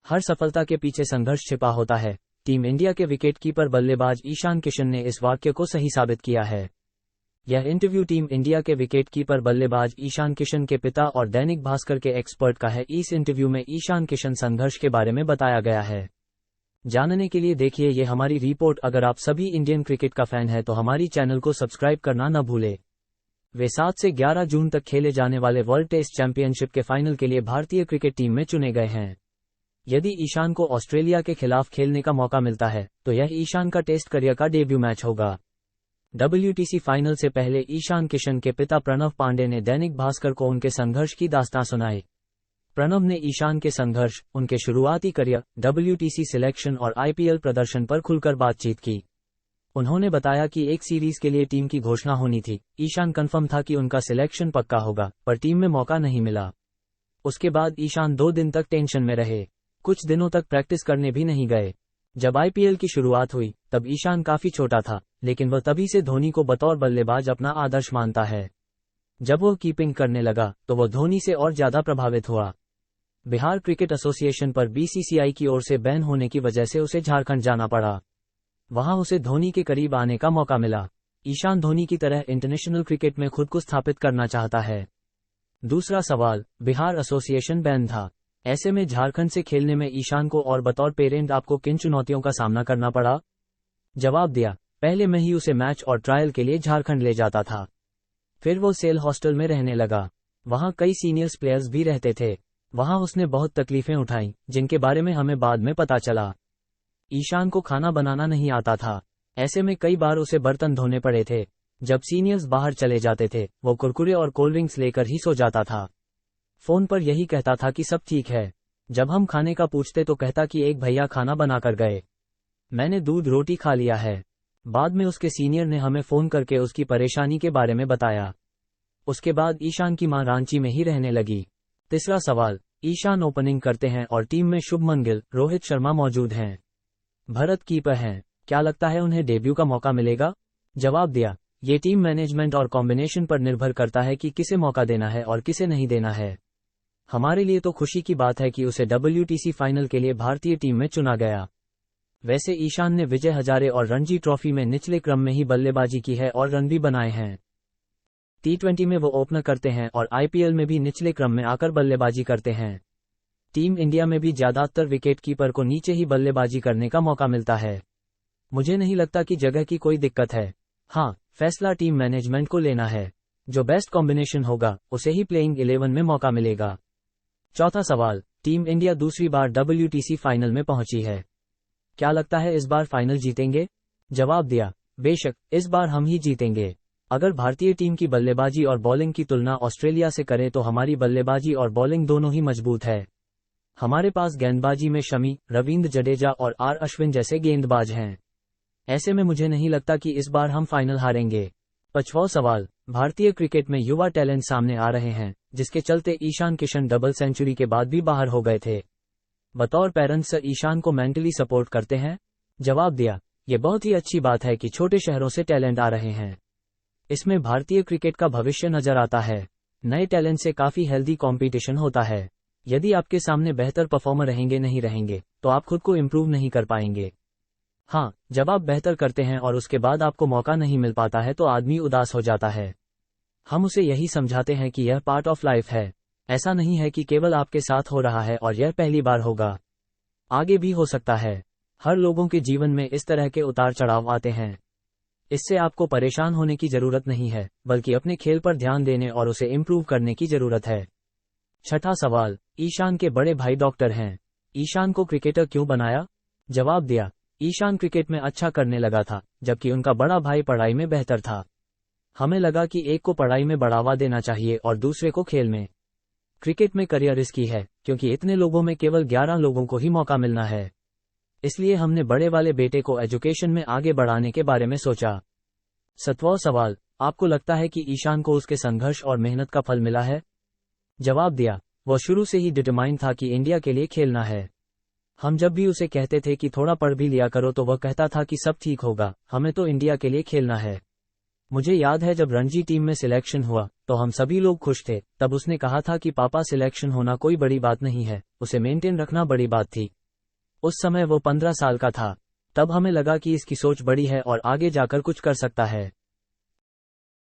हर सफलता के पीछे संघर्ष छिपा होता है। टीम इंडिया के विकेटकीपर बल्लेबाज ईशान किशन ने इस वाक्य को सही साबित किया है। यह इंटरव्यू टीम इंडिया के विकेटकीपर बल्लेबाज ईशान किशन के पिता और दैनिक भास्कर के एक्सपर्ट का है। इस इंटरव्यू में ईशान किशन संघर्ष के बारे में बताया गया है। जानने के लिए देखिए ये हमारी रिपोर्ट। अगर आप सभी इंडियन क्रिकेट का फैन है तो हमारी चैनल को सब्सक्राइब करना न भूले। वे 7 से 11 जून तक खेले जाने वाले वर्ल्ड टेस्ट चैंपियनशिप के फाइनल के लिए भारतीय क्रिकेट टीम में चुने गए हैं। यदि ईशान को ऑस्ट्रेलिया के खिलाफ खेलने का मौका मिलता है तो यह ईशान का टेस्ट करियर का डेब्यू मैच होगा। WTC फाइनल से पहले ईशान किशन के पिता प्रणव पांडे ने दैनिक भास्कर को उनके संघर्ष की दास्तां सुनाई। प्रणव ने ईशान के संघर्ष, उनके शुरुआती करियर, WTC सिलेक्शन और IPL प्रदर्शन पर खुलकर बातचीत की। उन्होंने बताया कि एक सीरीज के लिए टीम की घोषणा होनी थी। ईशान कन्फर्म था कि उनका सिलेक्शन पक्का होगा, पर टीम में मौका नहीं मिला। उसके बाद ईशान 2 दिन तक टेंशन में रहे। कुछ दिनों तक प्रैक्टिस करने भी नहीं गए। जब IPL की शुरुआत हुई तब ईशान काफी छोटा था, लेकिन वह तभी से धोनी को बतौर बल्लेबाज अपना आदर्श मानता है। जब वह कीपिंग करने लगा तो वह धोनी से और ज्यादा प्रभावित हुआ। बिहार क्रिकेट एसोसिएशन पर BCCI की ओर से बैन होने की वजह से उसे झारखंड जाना पड़ा। वहां उसे धोनी के करीब आने का मौका मिला। ईशान धोनी की तरह इंटरनेशनल क्रिकेट में खुद को स्थापित करना चाहता है। दूसरा सवाल, बिहार एसोसिएशन बैन था, ऐसे में झारखंड से खेलने में ईशान को और बतौर पेरेंट आपको किन चुनौतियों का सामना करना पड़ा? जवाब दिया, पहले मैं ही उसे मैच और ट्रायल के लिए झारखंड ले जाता था। फिर वो सेल हॉस्टल में रहने लगा। वहां कई सीनियर्स प्लेयर्स भी रहते थे। वहां उसने बहुत तकलीफें उठाई, जिनके बारे में हमें बाद में पता चला। ईशान को खाना बनाना नहीं आता था। ऐसे में कई बार उसे बर्तन धोने पड़े थे। जब सीनियर्स बाहर चले जाते थे वो कुरकुरे और कोल्ड ड्रिंक्स लेकर ही सो जाता था। फोन पर यही कहता था कि सब ठीक है। जब हम खाने का पूछते तो कहता कि एक भैया खाना बना कर गए, मैंने दूध रोटी खा लिया है। बाद में उसके सीनियर ने हमें फोन करके उसकी परेशानी के बारे में बताया। उसके बाद ईशान की मां रांची में ही रहने लगी। तीसरा सवाल, ईशान ओपनिंग करते हैं और टीम में शुभमन गिल, रोहित शर्मा मौजूद हैं। भरत कीपर हैं। क्या लगता है उन्हें डेब्यू का मौका मिलेगा? जवाब दिया, ये टीम मैनेजमेंट और कॉम्बिनेशन पर निर्भर करता है कि किसे मौका देना है और किसे नहीं देना है। हमारे लिए तो खुशी की बात है कि उसे WTC फाइनल के लिए भारतीय टीम में चुना गया। वैसे ईशान ने विजय हजारे और रणजी ट्रॉफी में निचले क्रम में ही बल्लेबाजी की है और रन भी बनाए हैं। T20 में वो ओपनर करते हैं और IPL में भी निचले क्रम में आकर बल्लेबाजी करते हैं। टीम इंडिया में भी ज्यादातर विकेटकीपर को नीचे ही बल्लेबाजी करने का मौका मिलता है। मुझे नहीं लगता कि जगह की कोई दिक्कत है। हाँ, फैसला टीम मैनेजमेंट को लेना है। जो बेस्ट कॉम्बिनेशन होगा उसे ही प्लेइंग 11 में मौका मिलेगा। चौथा सवाल, टीम इंडिया दूसरी बार WTC फाइनल में पहुंची है। क्या लगता है इस बार फाइनल जीतेंगे? जवाब दिया, बेशक इस बार हम ही जीतेंगे। अगर भारतीय टीम की बल्लेबाजी और बॉलिंग की तुलना ऑस्ट्रेलिया से करें तो हमारी बल्लेबाजी और बॉलिंग दोनों ही मजबूत है। हमारे पास गेंदबाजी में शमी, रविंद्र जडेजा और R अश्विन जैसे गेंदबाज हैं। ऐसे में मुझे नहीं लगता कि इस बार हम फाइनल हारेंगे। पांचवां सवाल, भारतीय क्रिकेट में युवा टैलेंट सामने आ रहे हैं, जिसके चलते ईशान किशन डबल सेंचुरी के बाद भी बाहर हो गए थे। बतौर पेरेंट्स सर ईशान को मेंटली सपोर्ट करते हैं? जवाब दिया, ये बहुत ही अच्छी बात है कि छोटे शहरों से टैलेंट आ रहे हैं। इसमें भारतीय क्रिकेट का भविष्य नजर आता है। नए टैलेंट से काफी हेल्दी कंपटीशन होता है। यदि आपके सामने बेहतर परफॉर्मर नहीं रहेंगे तो आप खुद को इम्प्रूव नहीं कर पाएंगे। हाँ, जब आप बेहतर करते हैं और उसके बाद आपको मौका नहीं मिल पाता है तो आदमी उदास हो जाता है। हम उसे यही समझाते हैं कि यह पार्ट ऑफ लाइफ है। ऐसा नहीं है कि केवल आपके साथ हो रहा है और यह पहली बार होगा, आगे भी हो सकता है। हर लोगों के जीवन में इस तरह के उतार चढ़ाव आते हैं। इससे आपको परेशान होने की जरूरत नहीं है, बल्कि अपने खेल पर ध्यान देने और उसे इम्प्रूव करने की जरूरत है। छठा सवाल, ईशान के बड़े भाई डॉक्टर हैं। ईशान को क्रिकेटर क्यों बनाया? जवाब दिया, ईशान क्रिकेट में अच्छा करने लगा था, जबकि उनका बड़ा भाई पढ़ाई में बेहतर था। हमें लगा कि एक को पढ़ाई में बढ़ावा देना चाहिए और दूसरे को खेल में। क्रिकेट में करियर रिस्की है, क्योंकि इतने लोगों में केवल 11 लोगों को ही मौका मिलना है। इसलिए हमने बड़े वाले बेटे को एजुकेशन में आगे बढ़ाने के बारे में सोचा। सातवां सवाल, आपको लगता है कि ईशान को उसके संघर्ष और मेहनत का फल मिला है? जवाब दिया, वह शुरू से ही डिटरमाइंड था कि इंडिया के लिए खेलना है। हम जब भी उसे कहते थे कि थोड़ा पढ़ भी लिया करो तो वह कहता था कि सब ठीक होगा, हमें तो इंडिया के लिए खेलना है। मुझे याद है जब रणजी टीम में सिलेक्शन हुआ तो हम सभी लोग खुश थे। तब उसने कहा था कि पापा सिलेक्शन होना कोई बड़ी बात नहीं है, उसे मेंटेन रखना बड़ी बात थी। उस समय वो 15 साल का था। तब हमें लगा कि इसकी सोच बड़ी है और आगे जाकर कुछ कर सकता है।